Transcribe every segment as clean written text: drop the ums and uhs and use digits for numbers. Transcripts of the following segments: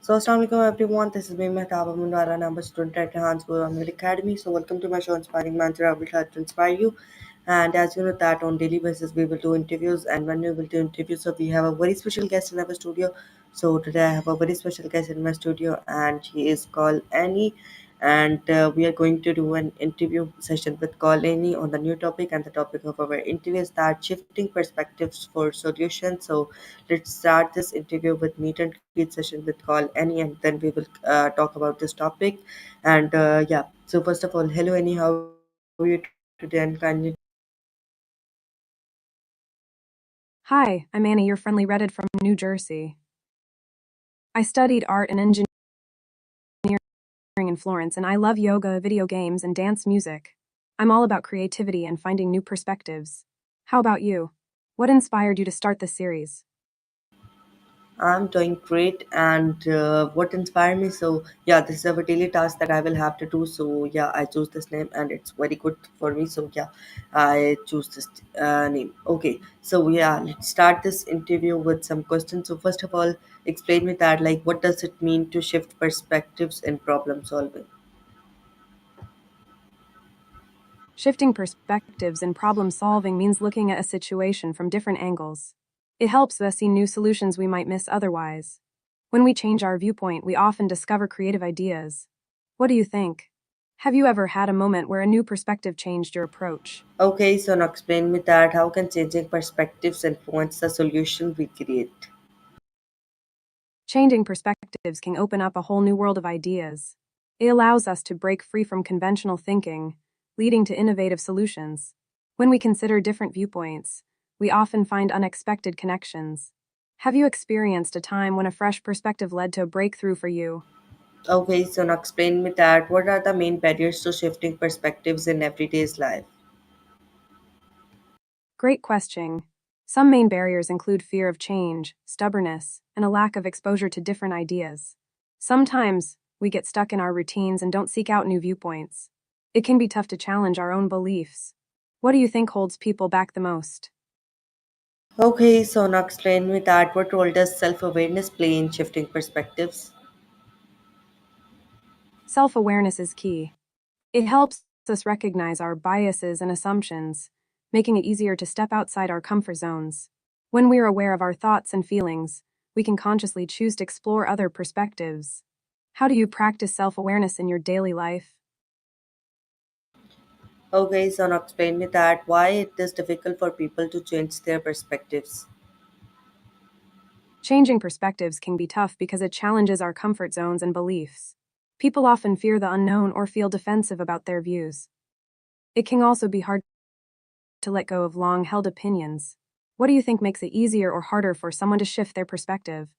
So, Assalamu alaikum everyone. This is me, Mehtab Aman Wala, and I'm a student at Hans Guru Academy. So, welcome to my show, Inspiring Mantra. I will try to inspire you. And as you know, that on daily basis we will do interviews, and when we will do interviews, so we have a very special guest in our studio. So today I have a very special guest in my studio, and she is called Annie. And we are going to do an interview session with call Annie on the new topic, and the topic of our interview is that shifting perspectives for solutions. So let's start this interview with meet and greet session with call Annie, and then we will talk about this topic. And yeah, so first of all, hello Annie, how are you today? And kindly introduce yourself. Hi, I'm Annie, your friendly Reddit from New Jersey. I studied art and engineering in Florence, and I love yoga, video games, and dance music. I'm all about creativity and finding new perspectives. How about you? What inspired you to start this series? I'm doing great, and what inspired me? So yeah, this is a daily task that I will have to do. So yeah, I choose this name, and it's very good for me. So yeah, I choose this name. Okay, so yeah, let's start this interview with some questions. So first of all, explain me that like what does it mean to shift perspectives in problem solving? Shifting perspectives in problem solving means looking at a situation from different angles. It helps us see new solutions we might miss otherwise. When we change our viewpoint, we often discover creative ideas. What do you think? Have you ever had a moment where a new perspective changed your approach? Okay, so now explain me that how can changing perspectives influence the solution we create? Changing perspectives can open up a whole new world of ideas. It allows us to break free from conventional thinking, leading to innovative solutions. When we consider different viewpoints, we often find unexpected connections. Have you experienced a time when a fresh perspective led to a breakthrough for you? Okay, so now explain me that what are the main barriers to shifting perspectives in everyday's life? Great question. Some main barriers include fear of change, stubbornness, and a lack of exposure to different ideas. Sometimes, we get stuck in our routines and don't seek out new viewpoints. It can be tough to challenge our own beliefs. What do you think holds people back the most? Okay, so now explain me that what role does self-awareness play in shifting perspectives? Self awareness is key. It helps us recognize our biases and assumptions, making it easier to step outside our comfort zones. When we are aware of our thoughts and feelings, we can consciously choose to explore other perspectives. How do you practice self awareness in your daily life? Okay, so now explain me that why it is difficult for people to change their perspectives. Changing perspectives can be tough because it challenges our comfort zones and beliefs. People often fear the unknown or feel defensive about their views. It can also be hard to let go of long held opinions. What do you think makes it easier or harder for someone to shift their perspective?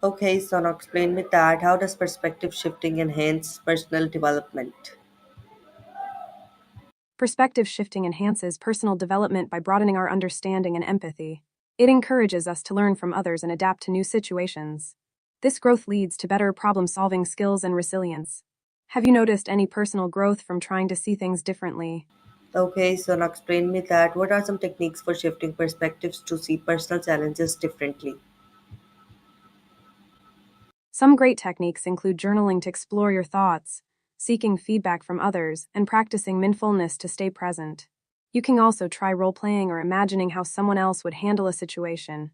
Okay, so now explain me that how does perspective shifting enhance personal development? Perspective shifting enhances personal development by broadening our understanding and empathy. It encourages us to learn from others and adapt to new situations. This growth leads to better problem solving skills and resilience. Have you noticed any personal growth from trying to see things differently? Okay, so now explain me that what are some techniques for shifting perspectives to see personal challenges differently? Some great techniques include journaling to explore your thoughts, seeking feedback from others, and practicing mindfulness to stay present. You can also try role playing or imagining how someone else would handle a situation.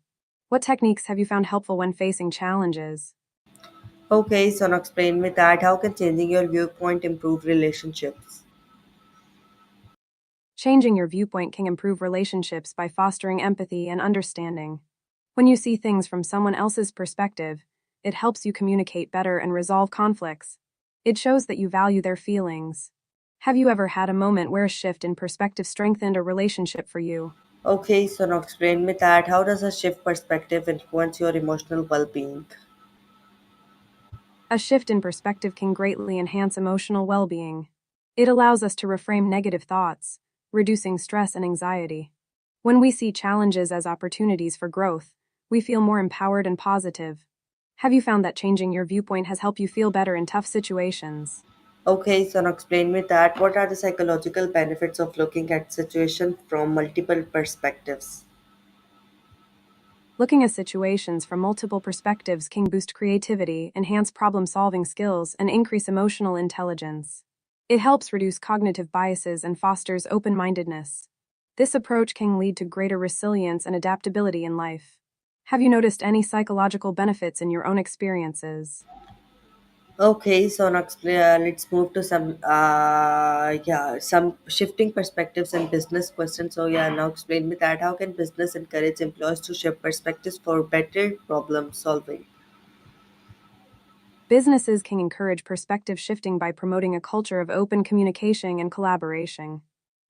What techniques have you found helpful when facing challenges? Okay, so now explain me that how can changing your viewpoint improve relationships? Changing your viewpoint can improve relationships by fostering empathy and understanding. When you see things from someone else's perspective, it helps you communicate better and resolve conflicts. It shows that you value their feelings. Have you ever had a moment where a shift in perspective strengthened a relationship for you? Okay, so now explain me that how does a shift perspective influence your emotional well-being? A shift in perspective can greatly enhance emotional well being. It allows us to reframe negative thoughts, reducing stress and anxiety. When we see challenges as opportunities for growth, we feel more empowered and positive. Have you found that changing your viewpoint has helped you feel better in tough situations? Okay, so now explain me that what are the psychological benefits of looking at situation from multiple perspectives? Looking at situations from multiple perspectives can boost creativity, enhance problem-solving skills, and increase emotional intelligence. It helps reduce cognitive biases and fosters open-mindedness. This approach can lead to greater resilience and adaptability in life. Have you noticed any psychological benefits in your own experiences? Okay, so next let's move to some shifting perspectives and business questions. So yeah, now explain me that how can business encourage employees to shift perspectives for better problem solving? Businesses can encourage perspective shifting by promoting a culture of open communication and collaboration.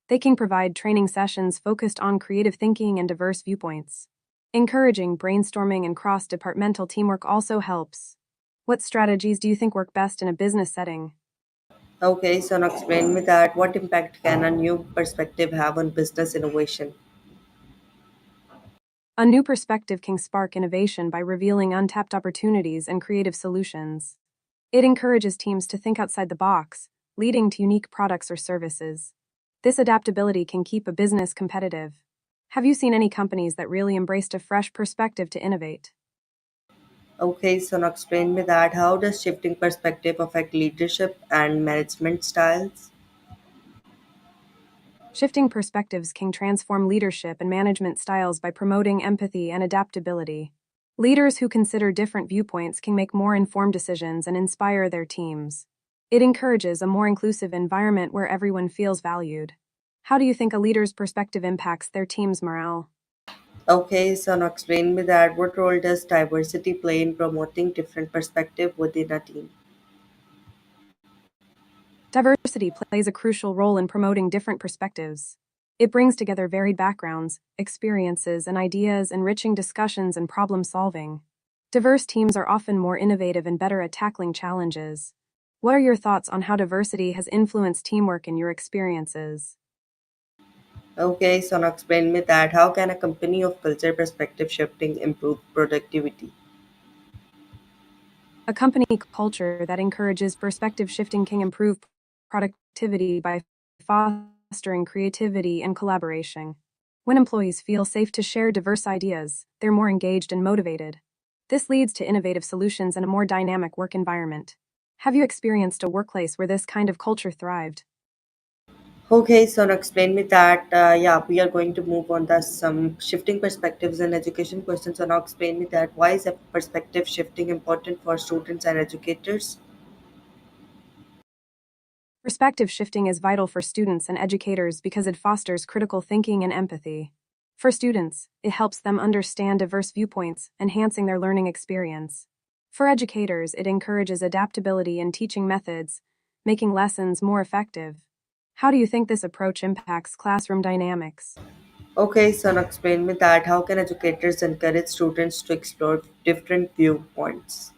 They can provide training sessions focused on creative thinking and diverse viewpoints. Encouraging brainstorming and cross departmental teamwork also helps. What strategies do you think work best in a business setting? Okay, so now explain me that what impact can a new perspective have on business innovation? A new perspective can spark innovation by revealing untapped opportunities and creative solutions. It encourages teams to think outside the box, leading to unique products or services. This adaptability can keep a business competitive. Have you seen any companies that really embraced a fresh perspective to innovate? Okay, so now explain me that how does shifting perspective affect leadership and management styles? Shifting perspectives can transform leadership and management styles by promoting empathy and adaptability. Leaders who consider different viewpoints can make more informed decisions and inspire their teams. It encourages a more inclusive environment where everyone feels valued. How do you think a leader's perspective impacts their team's morale? Okay, so now explain me that what role does diversity play in promoting different perspective within a team? Diversity plays a crucial role in promoting different perspectives. It brings together varied backgrounds, experiences, and ideas, enriching discussions and problem solving. Diverse teams are often more innovative and better at tackling challenges. What are your thoughts on how diversity has influenced teamwork in your experiences? Okay, so now explain me that how can a company of culture perspective shifting improve productivity? A company culture that encourages perspective shifting can improve productivity by fostering creativity and collaboration. When employees feel safe to share diverse ideas, they're more engaged and motivated. This leads to innovative solutions and a more dynamic work environment. Have you experienced a workplace where this kind of culture thrived? Okay, so now explain me that we are going to move on to some shifting perspectives and education questions. So now explain me that why is a perspective shifting important for students and educators? Perspective shifting is vital for students and educators because it fosters critical thinking and empathy. For students, it helps them understand diverse viewpoints, enhancing their learning experience. For educators, it encourages adaptability in teaching methods, making lessons more effective. How do you think this approach impacts classroom dynamics? Okay, so now explain me that how can educators encourage students to explore different viewpoints?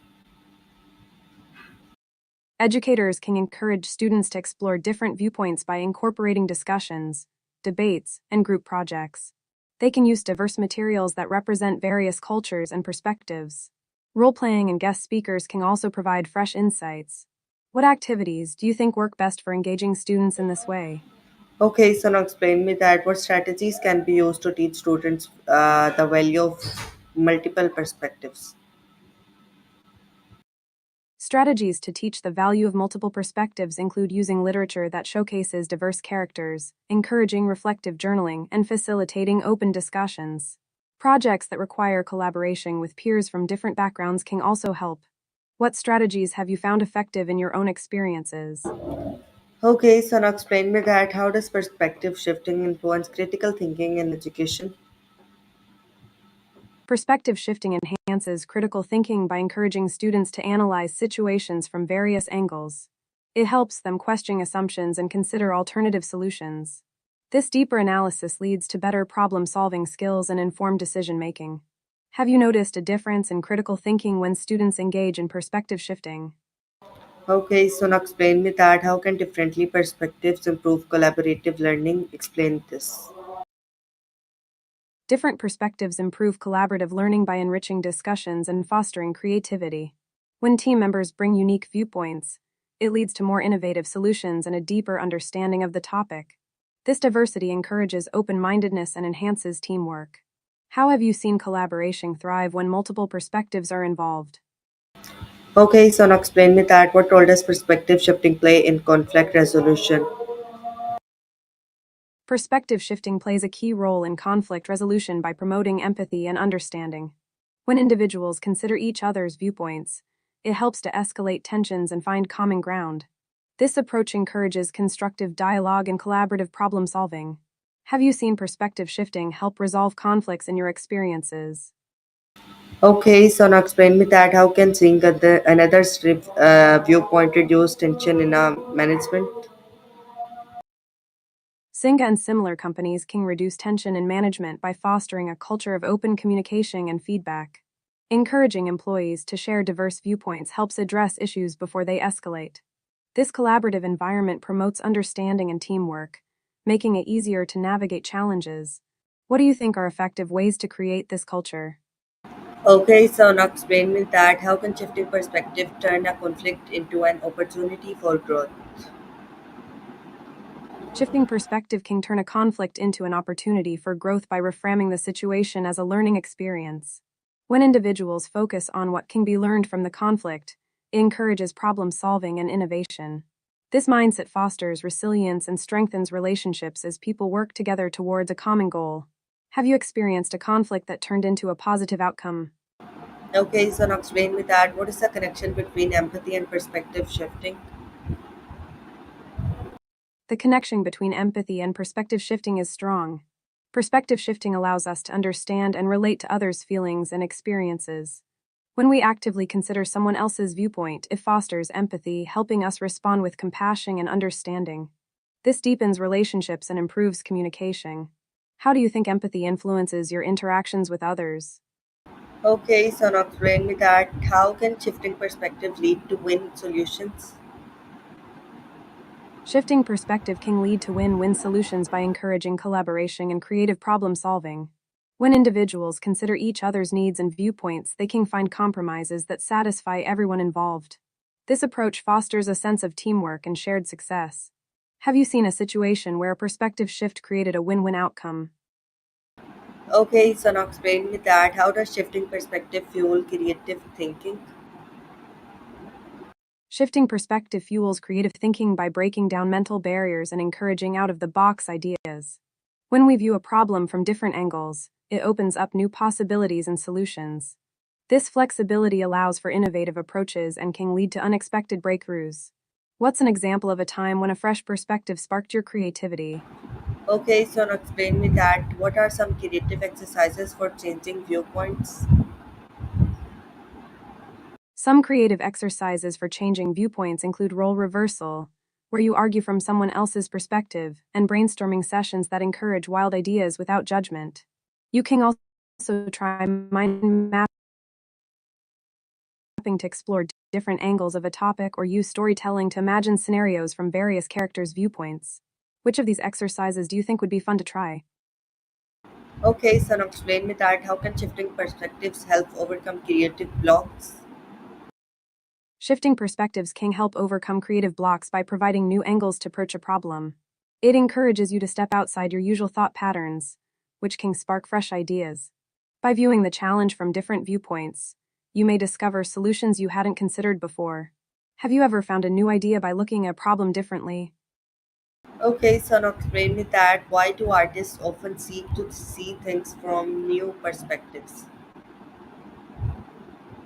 Educators can encourage students to explore different viewpoints by incorporating discussions, debates, and group projects. They can use diverse materials that represent various cultures and perspectives. Role playing and guest speakers can also provide fresh insights. What activities do you think work best for engaging students in this way? Okay, so now explain me that what strategies can be used to teach students the value of multiple perspectives. Strategies to teach the value of multiple perspectives include using literature that showcases diverse characters, encouraging reflective journaling, and facilitating open discussions. Projects that require collaboration with peers from different backgrounds can also help. What strategies have you found effective in your own experiences? Okay, so now explain me that how does perspective shifting influence critical thinking in education? Perspective shifting enhances critical thinking by encouraging students to analyze situations from various angles. It helps them question assumptions and consider alternative solutions. This deeper analysis leads to better problem solving skills and informed decision making. Have you noticed a difference in critical thinking when students engage in perspective shifting? Okay, so now explain me that how can differently perspectives improve collaborative learning? Explain this. Different perspectives improve collaborative learning by enriching discussions and fostering creativity. When team members bring unique viewpoints, it leads to more innovative solutions and a deeper understanding of the topic. This diversity encourages open mindedness and enhances teamwork. How have you seen collaboration thrive when multiple perspectives are involved? Okay, so now explain me that what role does perspective shifting play in conflict resolution? Perspective shifting plays a key role in conflict resolution by promoting empathy and understanding. When individuals consider each other's viewpoints, it helps to escalate tensions and find common ground. This approach encourages constructive dialogue and collaborative problem solving. Have you seen perspective shifting help resolve conflicts in your experiences? Okay, so now explain me that how can seeing another viewpoint reduce tension in a management? Singa and similar companies can reduce tension in management by fostering a culture of open communication and feedback. Encouraging employees to share diverse viewpoints helps address issues before they escalate. This collaborative environment promotes understanding and teamwork, making it easier to navigate challenges. What do you think are effective ways to create this culture? Okay, so now explain me that how can shifting perspective turn a conflict into an opportunity for growth? Shifting perspective can turn a conflict into an opportunity for growth by reframing the situation as a learning experience. When individuals focus on what can be learned from the conflict, it encourages problem solving and innovation. This mindset fosters resilience and strengthens relationships as people work together towards a common goal. Have you experienced a conflict that turned into a positive outcome? Okay, so now explain me that what is the connection between empathy and perspective shifting? The connection between empathy and perspective shifting is strong. Perspective shifting allows us to understand and relate to others' feelings and experiences. When we actively consider someone else's viewpoint, it fosters empathy, helping us respond with compassion and understanding. This deepens relationships and improves communication. How do you think empathy influences your interactions with others? Okay, so now explain me that how can shifting perspective lead to win solutions? Shifting perspective can lead to win win solutions by encouraging collaboration and creative problem solving. When individuals consider each other's needs and viewpoints, they can find compromises that satisfy everyone involved. This approach fosters a sense of teamwork and shared success. Have you seen a situation where a perspective shift created a win win outcome? Okay, so now explain me that how does shifting perspective fuel creative thinking? Shifting perspective fuels creative thinking by breaking down mental barriers and encouraging out of the box ideas. When we view a problem from different angles, it opens up new possibilities and solutions. This flexibility allows for innovative approaches and can lead to unexpected breakthroughs. What's an example of a time when a fresh perspective sparked your creativity? Okay, so now explain me that what are some creative exercises for changing viewpoints? Some creative exercises for changing viewpoints include role reversal, where you argue from someone else's perspective, and brainstorming sessions that encourage wild ideas without judgment. You can also try mind mapping to explore different angles of a topic or use storytelling to imagine scenarios from various characters' viewpoints. Which of these exercises do you think would be fun to try? Okay, so now explain me that how can shifting perspectives help overcome creative blocks? Shifting perspectives can help overcome creative blocks by providing new angles to approach a problem. It encourages you to step outside your usual thought patterns, which can spark fresh ideas. By viewing the challenge from different viewpoints, you may discover solutions you hadn't considered before. Have you ever found a new idea by looking at a problem differently? Okay, so now explain me that why do artists often seek to see things from new perspectives?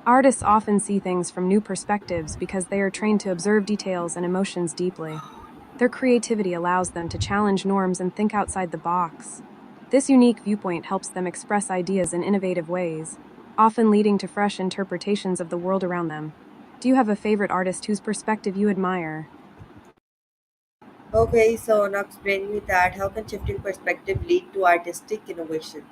Artists often see things from new perspectives because they are trained to observe details and emotions deeply. Their creativity allows them to challenge norms and think outside the box. This unique viewpoint helps them express ideas in innovative ways, often leading to fresh interpretations of the world around them. Do you have a favorite artist whose perspective you admire? Okay, so now explain me that how can shifting perspective lead to artistic innovation?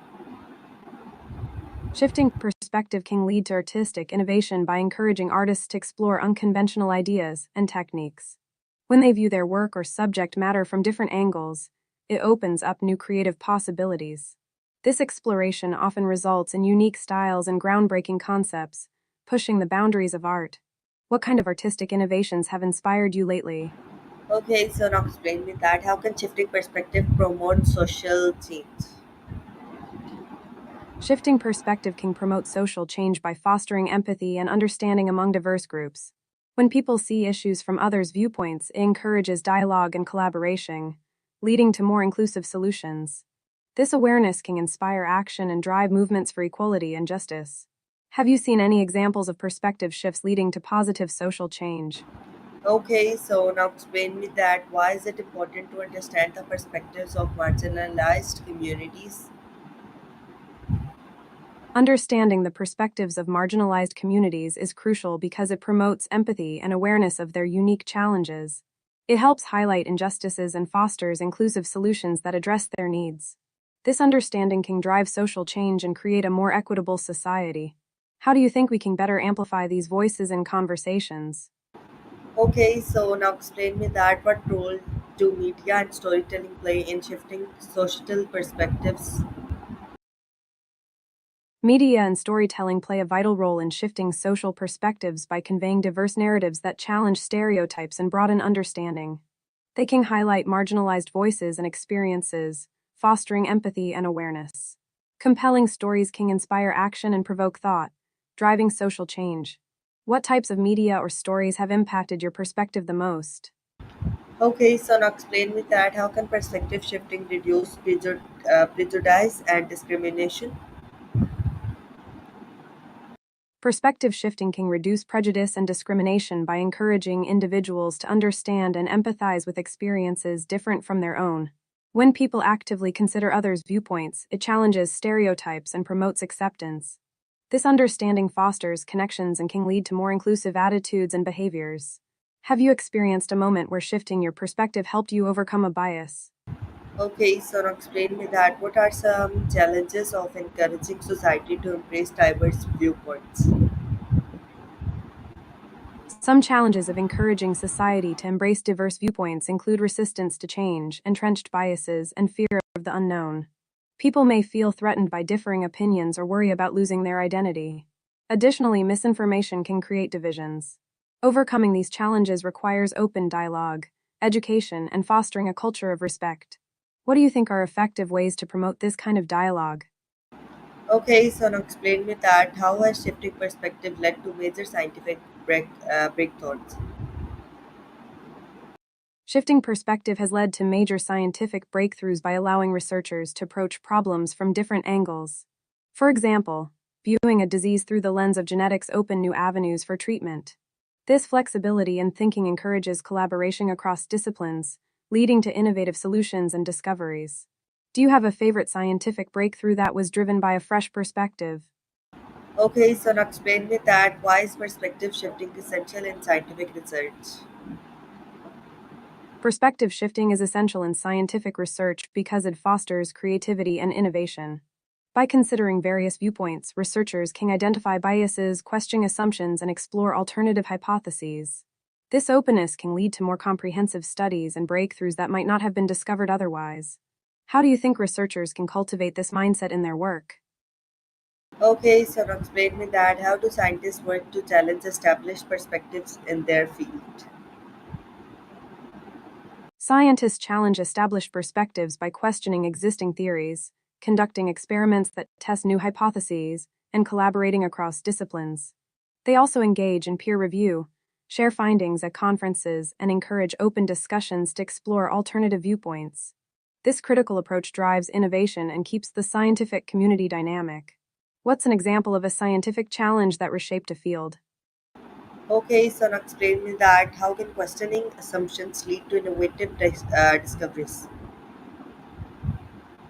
Shifting perspective can lead to artistic innovation by encouraging artists to explore unconventional ideas and techniques. When they view their work or subject matter from different angles, it opens up new creative possibilities. This exploration often results in unique styles and groundbreaking concepts, pushing the boundaries of art. What kind of artistic innovations have inspired you lately? Okay, so now explain me that how can shifting perspective promote social change? Shifting perspective can promote social change by fostering empathy and understanding among diverse groups. When people see issues from others' viewpoints, it encourages dialogue and collaboration, leading to more inclusive solutions. This awareness can inspire action and drive movements for equality and justice. Have you seen any examples of perspective shifts leading to positive social change? Okay, so now explain me that why is it important to understand the perspectives of marginalized communities? Understanding the perspectives of marginalized communities is crucial because it promotes empathy and awareness of their unique challenges. It helps highlight injustices and fosters inclusive solutions that address their needs. This understanding can drive social change and create a more equitable society. How do you think we can better amplify these voices in conversations? Okay, so now explain me that what role do media and storytelling play in shifting societal perspectives? Media and storytelling play a vital role in shifting social perspectives by conveying diverse narratives that challenge stereotypes and broaden understanding. They can highlight marginalized voices and experiences, fostering empathy and awareness. Compelling stories can inspire action and provoke thought, driving social change. What types of media or stories have impacted your perspective the most? Okay, so now explain me that how can perspective shifting reduce prejudice and discrimination? Perspective shifting can reduce prejudice and discrimination by encouraging individuals to understand and empathize with experiences different from their own. When people actively consider others' viewpoints, it challenges stereotypes and promotes acceptance. This understanding fosters connections and can lead to more inclusive attitudes and behaviors. Have you experienced a moment where shifting your perspective helped you overcome a bias? Okay, so now explain me that what are some challenges of encouraging society to embrace diverse viewpoints? Some challenges of encouraging society to embrace diverse viewpoints include resistance to change, entrenched biases, and fear of the unknown. People may feel threatened by differing opinions or worry about losing their identity. Additionally, misinformation can create divisions. Overcoming these challenges requires open dialogue, education, and fostering a culture of respect. What do you think are effective ways to promote this kind of dialogue? Okay, so now explain me that how has shifting perspective led to major scientific breakthroughs? Shifting perspective has led to major scientific breakthroughs by allowing researchers to approach problems from different angles. For example, viewing a disease through the lens of genetics opened new avenues for treatment. This flexibility in thinking encourages collaboration across disciplines, leading to innovative solutions and discoveries. Do you have a favorite scientific breakthrough that was driven by a fresh perspective? Okay, so now explain me that why is perspective shifting essential in scientific research? Perspective shifting is essential in scientific research because it fosters creativity and innovation. By considering various viewpoints, researchers can identify biases, question assumptions, and explore alternative hypotheses. This openness can lead to more comprehensive studies and breakthroughs that might not have been discovered otherwise. How do you think researchers can cultivate this mindset in their work? Okay, so now explain me that how do scientists work to challenge established perspectives in their field? Scientists challenge established perspectives by questioning existing theories, conducting experiments that test new hypotheses, and collaborating across disciplines. They also engage in peer review, share findings at conferences, and encourage open discussions to explore alternative viewpoints. This critical approach drives innovation and keeps the scientific community dynamic. What's an example of a scientific challenge that reshaped a field? Okay, so now explain me that how can questioning assumptions lead to innovative discoveries?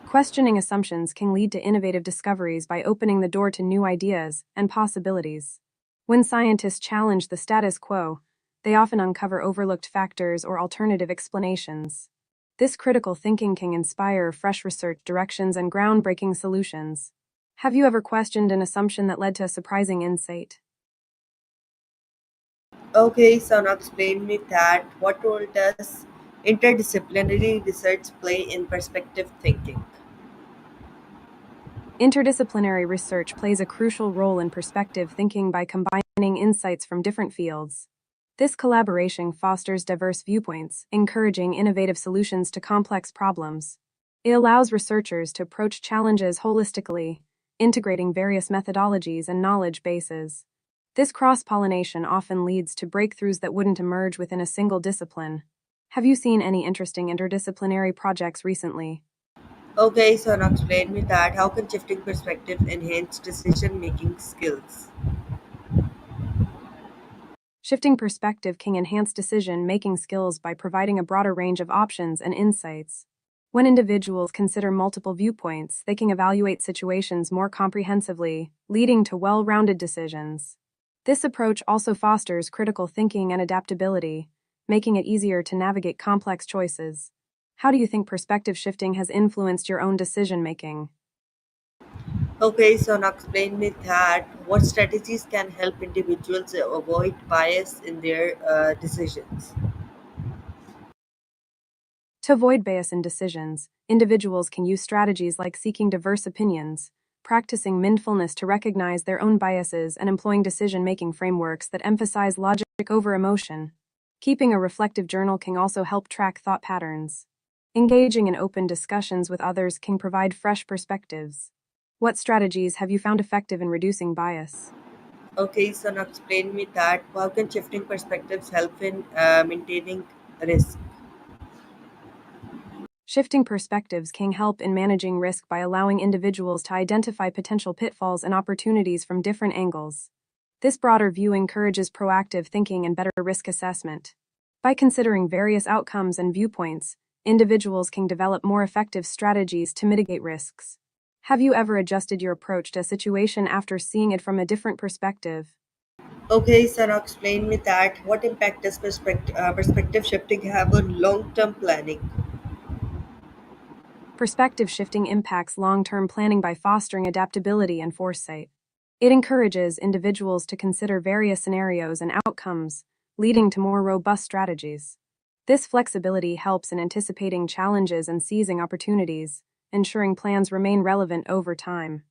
Questioning assumptions can lead to innovative discoveries by opening the door to new ideas and possibilities. When scientists challenge the status quo, they often uncover overlooked factors or alternative explanations. This critical thinking can inspire fresh research directions and groundbreaking solutions. Have you ever questioned an assumption that led to a surprising insight? Okay, so now explain me that what role does interdisciplinary research play in perspective thinking? Interdisciplinary research plays a crucial role in perspective thinking by combining insights from different fields. This collaboration fosters diverse viewpoints, encouraging innovative solutions to complex problems. It allows researchers to approach challenges holistically, integrating various methodologies and knowledge bases. This cross-pollination often leads to breakthroughs that wouldn't emerge within a single discipline. Have you seen any interesting interdisciplinary projects recently? Okay, so now explain me that how can shifting perspective enhance decision making skills? Shifting perspective can enhance decision-making skills by providing a broader range of options and insights. When individuals consider multiple viewpoints, they can evaluate situations more comprehensively, leading to well-rounded decisions. This approach also fosters critical thinking and adaptability, making it easier to navigate complex choices. How do you think perspective shifting has influenced your own decision-making? Okay, so now explain me that what strategies can help individuals avoid bias in their decisions. To avoid bias in decisions, individuals can use strategies like seeking diverse opinions, practicing mindfulness to recognize their own biases, and employing decision making frameworks that emphasize logic over emotion. Keeping a reflective journal can also help track thought patterns. Engaging in open discussions with others can provide fresh perspectives. What strategies have you found effective in reducing bias? Okay, so now explain me that how can shifting perspectives help in maintaining risk? Shifting perspectives can help in managing risk by allowing individuals to identify potential pitfalls and opportunities from different angles. This broader view encourages proactive thinking and better risk assessment. By considering various outcomes and viewpoints, individuals can develop more effective strategies to mitigate risks. Have you ever adjusted your approach to a situation after seeing it from a different perspective? Okay, so now explain me that what impact does perspective shifting have on long-term planning? Perspective shifting impacts long term planning by fostering adaptability and foresight. It encourages individuals to consider various scenarios and outcomes, leading to more robust strategies. This flexibility helps in anticipating challenges and seizing opportunities, ensuring plans remain relevant over time.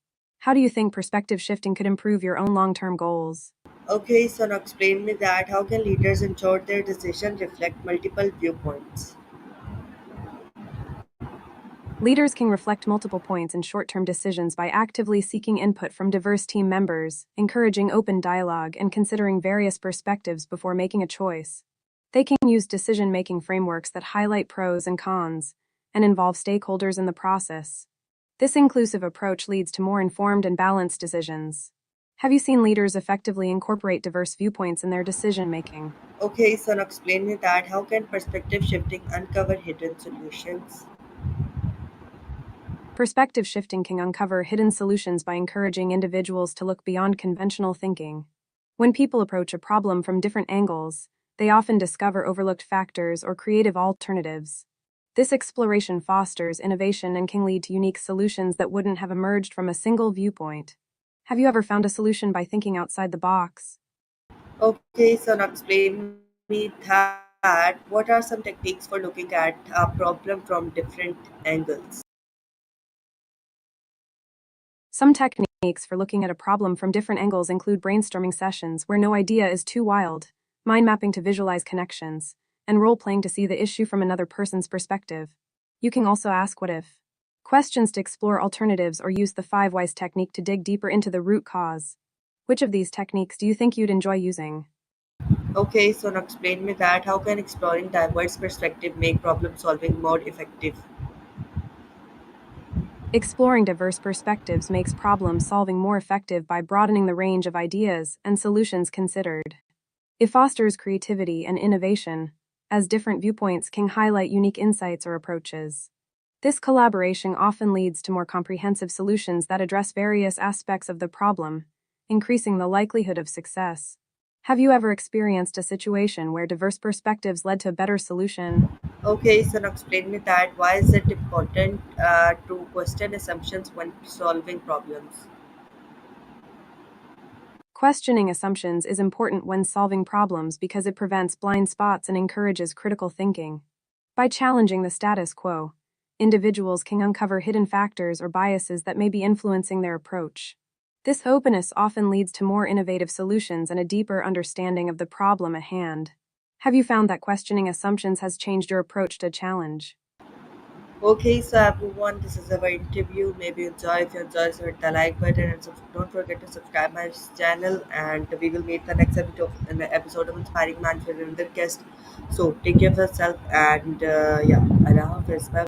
How do you think perspective shifting could improve your own long term goals? Okay, so now explain me that how can leaders ensure their decision reflect multiple viewpoints? Leaders can reflect multiple points in short term decisions by actively seeking input from diverse team members, encouraging open dialogue, and considering various perspectives before making a choice. They can use decision making frameworks that highlight pros and cons and involve stakeholders in the process. This inclusive approach leads to more informed and balanced decisions. Have you seen leaders effectively incorporate diverse viewpoints in their decision making? Okay, so now explain me that how can perspective shifting uncover hidden solutions? Perspective shifting can uncover hidden solutions by encouraging individuals to look beyond conventional thinking. When people approach a problem from different angles, they often discover overlooked factors or creative alternatives. This exploration fosters innovation and can lead to unique solutions that wouldn't have emerged from a single viewpoint. Have you ever found a solution by thinking outside the box? Okay, so now explain me that what are some techniques for looking at a problem from different angles? Some techniques for looking at a problem from different angles include brainstorming sessions where no idea is too wild, mind mapping to visualize connections, and role playing to see the issue from another person's perspective. You can also ask what if questions to explore alternatives or use the 5 whys technique to dig deeper into the root cause. Which of these techniques do you think you'd enjoy using? Okay, so now explain me that how can exploring diverse perspective make problem solving more effective? Exploring diverse perspectives makes problem solving more effective by broadening the range of ideas and solutions considered. It fosters creativity and innovation, as different viewpoints can highlight unique insights or approaches. This collaboration often leads to more comprehensive solutions that address various aspects of the problem, increasing the likelihood of success. Have you ever experienced a situation where diverse perspectives led to a better solution? Okay, so now explain me that why is it important to question assumptions when solving problems? Questioning assumptions is important when solving problems because it prevents blind spots and encourages critical thinking. By challenging the status quo, individuals can uncover hidden factors or biases that may be influencing their approach. This openness often leads to more innovative solutions and a deeper understanding of the problem at hand. Have you found that questioning assumptions has changed your approach to a challenge? Okay, so everyone, this is our interview. Maybe you enjoy. If you enjoy, so hit the like button and don't forget to subscribe my channel. And we will meet the next episode of Inspiring Man with another guest. So take care of yourself and yeah, Allah Hafiz. Bye.